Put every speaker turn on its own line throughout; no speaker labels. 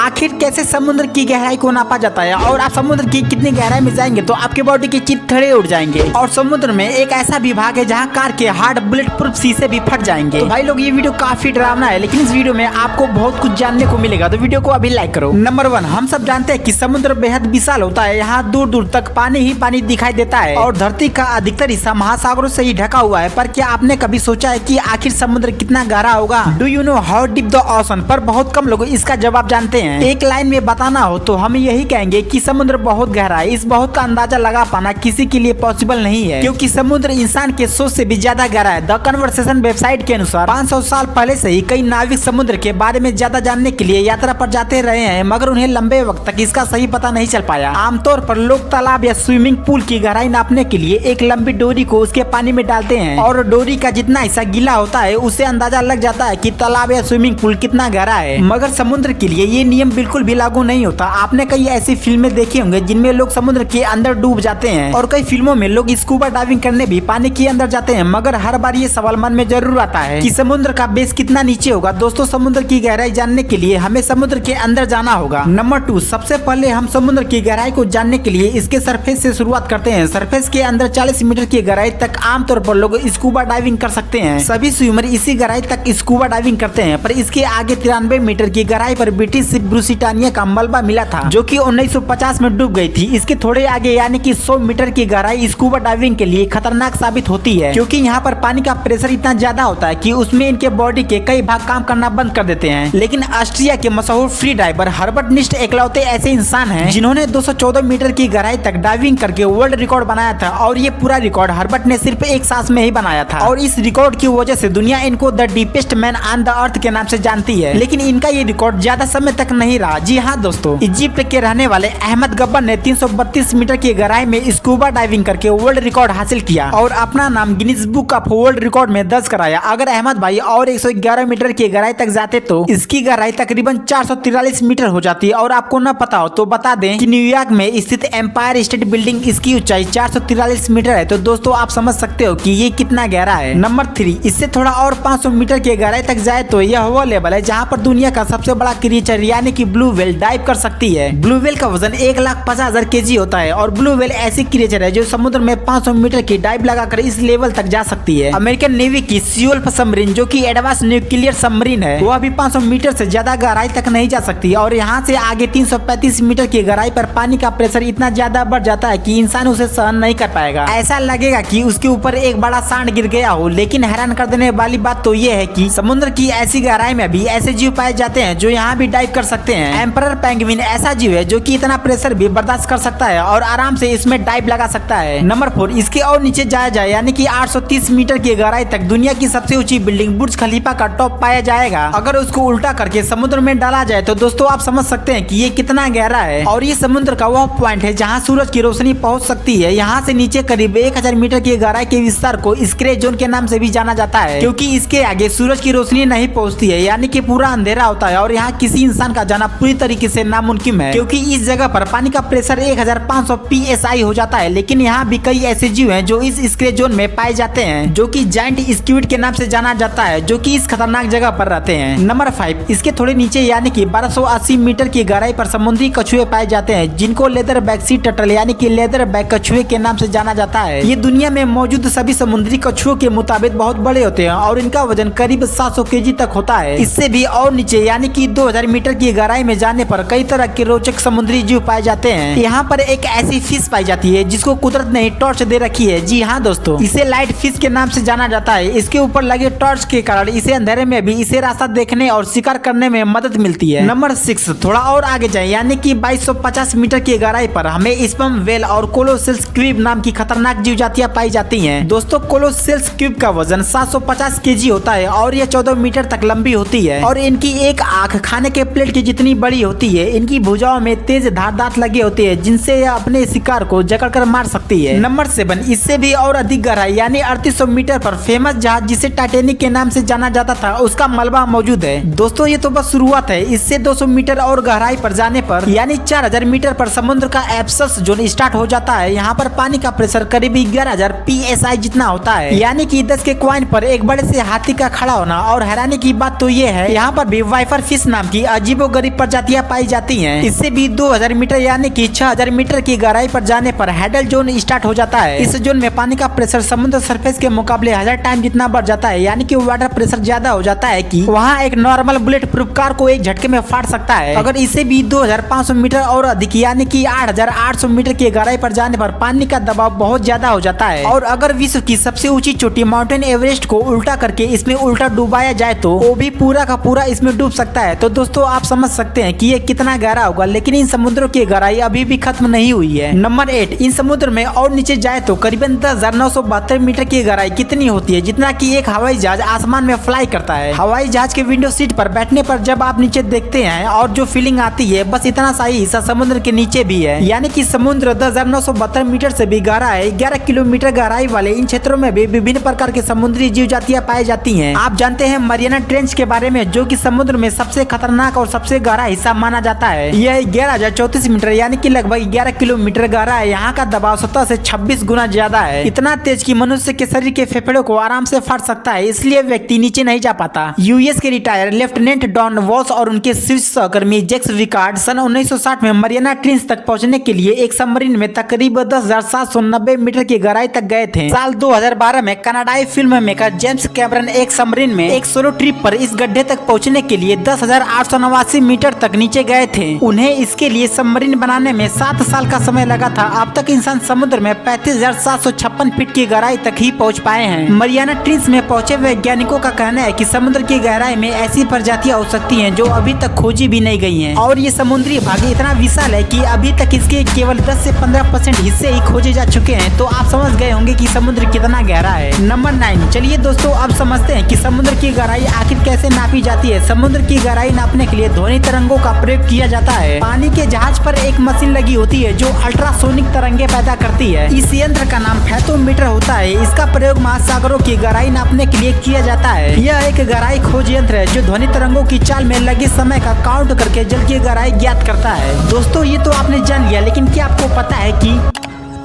आखिर कैसे समुद्र की गहराई को नापा जाता है और आप समुद्र की कितनी गहराई में जाएंगे तो आपके बॉडी के चित्थड़े उड़ जाएंगे। और समुद्र में एक ऐसा विभाग है जहां कार के हार्ड बुलेट प्रूफ शीशे भी फट जाएंगे। तो भाई लोग ये वीडियो काफी डरावना है, लेकिन इस वीडियो में आपको बहुत कुछ जानने को मिलेगा, तो वीडियो को अभी लाइक करो। नंबर 1, हम सब जानते हैं कि समुद्र बेहद विशाल होता है। यहाँ दूर दूर तक पानी ही पानी दिखाई देता है और धरती का अधिकतर हिस्सा महासागरों से ही ढका हुआ है। पर क्या आपने कभी सोचा है कि आखिर समुद्र कितना गहरा होगा? Do you know how deep the ocean? पर बहुत कम लोग इसका जवाब जानते हैं। एक लाइन में बताना हो तो हम यही कहेंगे कि समुद्र बहुत गहरा है। इस बहुत का अंदाजा लगा पाना किसी के लिए पॉसिबल नहीं है, क्योंकि समुद्र इंसान के सोच से भी ज्यादा गहरा है। द कन्वर्सेशन वेबसाइट के अनुसार 500 साल पहले से ही कई नाविक समुद्र के बारे में ज्यादा जानने के लिए यात्रा पर जाते रहे हैं, मगर उन्हें लंबे वक्त तक इसका सही पता नहीं चल पाया। आमतौर पर लोग तालाब या स्विमिंग पूल की गहराई नापने के लिए एक लंबी डोरी को उसके पानी में डालते हैं और डोरी का जितना हिस्सा गीला होता है उससे अंदाजा लग जाता है कि तालाब या स्विमिंग पूल कितना गहरा है। मगर समुद्र के लिए ये नियम बिल्कुल भी लागू नहीं होता। आपने कई ऐसी फिल्में देखी होंगी जिनमें लोग समुद्र के अंदर डूब जाते हैं और कई फिल्मों में लोग स्कूबा डाइविंग करने भी पानी के अंदर जाते हैं, मगर हर बार ये सवाल मन में जरूर आता है कि समुद्र का बेस कितना नीचे होगा। दोस्तों, समुद्र की गहराई जानने के लिए हमें समुद्र के अंदर जाना होगा। नंबर 2, सबसे पहले हम समुद्र की गहराई को जानने के लिए इसके सरफेस से शुरुआत करते हैं। सरफेस के अंदर 40 मीटर की गहराई तक आमतौर पर लोग स्कूबा डाइविंग कर सकते हैं। सभी स्विमर इसी गहराई तक स्कूबा डाइविंग करते हैं, पर इसके आगे 93 मीटर की गहराई पर ब्रिटिश शिप ब्रूसिटानिया का मलबा मिला था, जो कि 1950 में डूब गई थी। इसके थोड़े आगे यानी कि 100 मीटर की गहराई स्कूबा डाइविंग के लिए खतरनाक साबित होती है, क्योंकि यहाँ पर पानी का प्रेशर इतना ज्यादा होता है कि उसमें इनके बॉडी के कई भाग काम करना बंद कर देते हैं। लेकिन ऑस्ट्रिया के मशहूर फ्री डाइवर हर्बर्ट निस्ट एकलौते ऐसे इंसान हैं जिन्होंने 214 मीटर की गहराई तक डाइविंग करके वर्ल्ड रिकॉर्ड बनाया था, और ये पूरा रिकॉर्ड हर्बर्ट ने सिर्फ एक सांस में ही बनाया था। और इस रिकॉर्ड की वजह से दुनिया इनको the deepest man on the earth के नाम से जानती है। लेकिन इनका ये रिकॉर्ड ज्यादा समय तक नहीं रहा। जी हाँ दोस्तों, इजिप्ट के रहने वाले अहमद गब्बर ने 332 मीटर की गहराई में स्कूबा डाइविंग करके वर्ल्ड रिकॉर्ड हासिल किया और अपना नाम Guinness book of world record में दर्ज कराया। अगर अहमद भाई और 111 मीटर की गहराई तक जाते तो इसकी गहराई तकरीबन 443 मीटर हो जाती। और आपको न पता हो तो बता दें कि न्यूयॉर्क में स्थित एम्पायर स्टेट बिल्डिंग इसकी ऊंचाई 443 मीटर है। तो दोस्तों, आप समझ सकते हो कि ये कितना गहरा है। नंबर 3, इससे थोड़ा और 500 मीटर की गहराई तक जाए तो यह वो लेवल है जहाँ पर दुनिया का सबसे बड़ा क्रीचर यानी कि ब्लू व्हेल डाइव कर सकती है। ब्लू व्हेल का वजन 1,50,000 केजी होता है और ब्लू व्हेल ऐसी क्रीचर है जो समुद्र में 500 मीटर की डाइव लगाकर इस लेवल तक जा सकती है। अमेरिकन नेवी की सियोल सबमरीन, जो कि एडवांस न्यूक्लियर सबमरीन है, वह भी 500 मीटर से ज्यादा गहराई तक नहीं जा सकती। और यहाँ से आगे 335 मीटर की गहराई पर पानी का प्रेशर इतना ज्यादा बढ़ जाता है कि इंसान उसे सहन नहीं कर पाएगा। ऐसा लगेगा कि उसके ऊपर एक बड़ा सांड गिर गया हो। लेकिन हैरान कर देने वाली बात तो ये है कि समुद्र की ऐसी गहराई में भी ऐसे जीव पाए जाते हैं जो यहाँ भी डाइव कर सकते हैं। एम्परर पेंगुइन ऐसा जीव है जो कि इतना प्रेशर भी बर्दाश्त कर सकता है और आराम से इसमें डाइव लगा सकता है। नंबर 4, इसके और नीचे जाया जाए यानी कि 830 मीटर की गहराई तक दुनिया की सबसे ऊंची बिल्डिंग बुर्ज खलीफा का टॉप पाया जाएगा। अगर उसको उल्टा करके समुद्र में डाला जाए तो दोस्तों आप समझ सकते हैं कि ये कितना गहरा है। और ये समुद्र का वह पॉइंट है जहाँ सूरज की रोशनी पहुँच सकती है। यहाँ से नीचे करीब 1000 मीटर की गहराई के विस्तार को स्क्रे जोन के नाम से भी जाना जाता है, क्योंकि इसके आगे सूरज की रोशनी नहीं पहुँचती है, यानी कि पूरा अंधेरा होता है और यहाँ किसी इंसान का जाना पूरी तरीके से नामुमकिन है, क्योंकि इस जगह पर पानी का प्रेशर 1500 psi हो जाता है। लेकिन यहाँ भी कई ऐसे जीव हैं जो इस स्क्रे जोन में पाए जाते हैं, जो कि जायंट स्क्विड के नाम से जाना जाता है, जो कि इस खतरनाक जगह पर रहते हैं। नंबर 5, इसके थोड़े नीचे यानी कि 1280 मीटर की गहराई पर समुद्री कछुए पाए जाते हैं, जिनको लेदर बैक सी टर्टल यानी कि लेदर बैक कछुए के नाम से जाना जाता है। ये दुनिया में मौजूद सभी समुद्री कछुओं के मुताबिक बहुत बड़े होते हैं और इनका वजन करीब 700 केजी तक होता है। इससे भी और नीचे यानी कि 2000 मीटर की गहराई में जाने पर कई तरह के रोचक समुद्री जीव पाए जाते हैं। यहाँ पर एक ऐसी फिश पाई जाती है जिसको कुदरत ने टॉर्च दे रखी है। जी हाँ दोस्तों, इसे लाइट फिश के नाम से जाना जाता है। इसके ऊपर लगे टॉर्च के कारण इसे अंधेरे में भी इसे रास्ता देखने और शिकार करने में मदद मिलती है। नंबर 6, थोड़ा और आगे जाए यानी कि 2250 मीटर की गहराई पर हमें स्पर्म व्हेल और कोलोसेल्स क्यूब नाम की खतरनाक जीव जातियां पाई जाती हैं। दोस्तों, कोलोसेल्स क्यूब का वजन 750 केजी होता है और यह 14 मीटर तक लंबी होती है और इनकी एक आंख खाने के प्लेट की जितनी बड़ी होती है। इनकी भुजाओं में तेज धार दांत लगे होते हैं जिनसे यह अपने शिकार को जकड़कर मार सकती है। नंबर 7, इससे भी और अधिक गहराई यानी 3800 मीटर पर फेमस जहाज जिसे टाइटैनिक के नाम से जाना जाता था उसका मलबा मौजूद है। दोस्तों, ये तो बस शुरुआत है। इससे 200 मीटर और गहराई पर जाने पर यानी 4000 मीटर पर समुद्र का एब्सस जोन स्टार्ट हो जाता है। यहाँ पर पानी का प्रेशर करीब 11000 psi जितना होता है, यानी कि 10 के कॉइन पर एक बड़े से हाथी का खड़ा होना। और हैरानी की बात तो ये है, यहाँ पर भी वाइपर फिश नाम की अजीबो गरीब प्रजातियां पाई जाती हैं। इससे भी 2000 मीटर यानी कि 6000 मीटर की गहराई पर जाने पर हैडल जोन स्टार्ट हो जाता है। इस जोन में पानी का प्रेशर समुद्र सरफेस के मुकाबले 1000 टाइम जितना बढ़ जाता है, यानी कि वाटर प्रेशर ज्यादा हो जाता है कि वहाँ एक नॉर्मल बुलेट प्रूफ कार को एक झटके में फाड़ सकता है। अगर इसे भी 2500 मीटर और अधिक यानी कि 8800 मीटर की गहराई पर जाने पर पानी का दबाव बहुत ज्यादा हो जाता है। और अगर विश्व की सबसे ऊंची चोटी माउंटेन एवरेस्ट को उल्टा करके इसमें उल्टा डुबाया जाए तो वो भी पूरा का पूरा इसमें डूब सकता है। तो दोस्तों आप समझ सकते हैं कि ये कितना गहरा होगा, लेकिन इन समुद्रों की गहराई अभी भी खत्म नहीं हुई है। नंबर 8, इन समुद्र में और नीचे जाए तो करीबन 10,972 मीटर की गहराई कितनी होती है, जितना कि एक हवाई जहाज आसमान में फ्लाई करता है। हवाई जहाज के विंडो सीट पर बैठने पर जब आप नीचे देखते हैं और जो फीलिंग आती है, बस इतना सा ही हिस्सा समुद्र के नीचे भी है, यानी कि समुद्र 10,972 मीटर से भी गहरा है। 11 किलोमीटर गहराई वाले इन क्षेत्रों में भी विभिन्न प्रकार के समुद्री जीव जातियां पाई जाती हैं। आप जानते हैं मरियाना ट्रेंच के बारे में, जो कि समुद्र में सबसे खतरनाक और सबसे गहरा हिस्सा माना जाता है। यह 11,034 मीटर यानी कि लगभग 11 किलोमीटर गहरा है। यहाँ का दबाव सतह से 26 गुना ज्यादा है, इतना तेज कि मनुष्य के शरीर के फेफड़ों को आराम से फाड़ सकता है, इसलिए व्यक्ति नीचे नहीं जा पाता। यूएस के रिटायर लेफ्टिनेंट डॉन वॉल्स और उनके शीर्ष सहकर्मी जैक्स विकार्ड सन 1960 में मरियाना ट्रेंच तक पहुंचने के लिए एक सबमरीन में तकरीबन 10,790 मीटर की गहराई तक गए थे। साल 2012 में कनाडाई फिल्म मेकर जेम्स कैमरन एक सबमरीन में एक सोलो ट्रिप पर इस गड्ढे तक पहुंचने के लिए 10,889 मीटर तक नीचे गए थे। उन्हें इसके लिए सबमरीन बनाने में 7 साल का समय लगा था। अब तक इंसान समुद्र में 35,756 फीट की गहराई तक ही पहुंच पाए हैं। मरियाना ट्रेंच में पहुंचे वैज्ञानिकों का कहना है कि समुद्र की गहराई में ऐसी प्रजातियां हो सकती हैं जो अभी तक खोजी भी नहीं गई हैं। और ये समुद्री भाग इतना विशाल है कि अभी तक इसके केवल 10 से 15% हिस्से ही खोजे जा चुके हैं। तो आप समझ गए होंगे कि समुद्र कितना गहरा है। नंबर 9, चलिए दोस्तों अब समझते हैं कि समुद्र की गहराई आखिर कैसे नापी जाती है। समुद्र की गहराई नापने के लिए ध्वनि तरंगों का प्रयोग किया जाता है। पानी के जहाज पर एक मशीन लगी होती है जो अल्ट्रासोनिक तरंगे पैदा करती है। इस यंत्र का नाम फैथोमीटर होता है। इसका प्रयोग महासागरों की गहराई नापने के लिए किया जाता है। यह एक गहराई खोज यंत्र है जो ध्वनि तरंगों की चाल में लगे समय का काउंट करके जल की गहराई ज्ञात करता है। दोस्तों ये तो आपने जान लिया, लेकिन क्या आपको पता है कि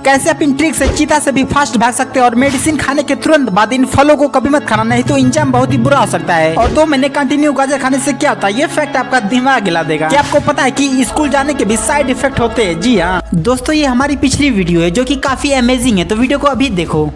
कैसे आप इन ट्रिक से चीता से भी फास्ट भाग सकते हैं। और मेडिसिन खाने के तुरंत बाद इन फलों को कभी मत खाना, नहीं तो इंजाम बहुत ही बुरा हो सकता है। और 2 महीने कंटिन्यू गाजर खाने से क्या होता है, ये फैक्ट आपका दिमाग हिला देगा। क्या आपको पता है कि स्कूल जाने के भी साइड इफेक्ट होते हैं? जी हाँ दोस्तों, ये हमारी पिछली वीडियो है जो कि काफी अमेजिंग है, तो वीडियो को अभी देखो।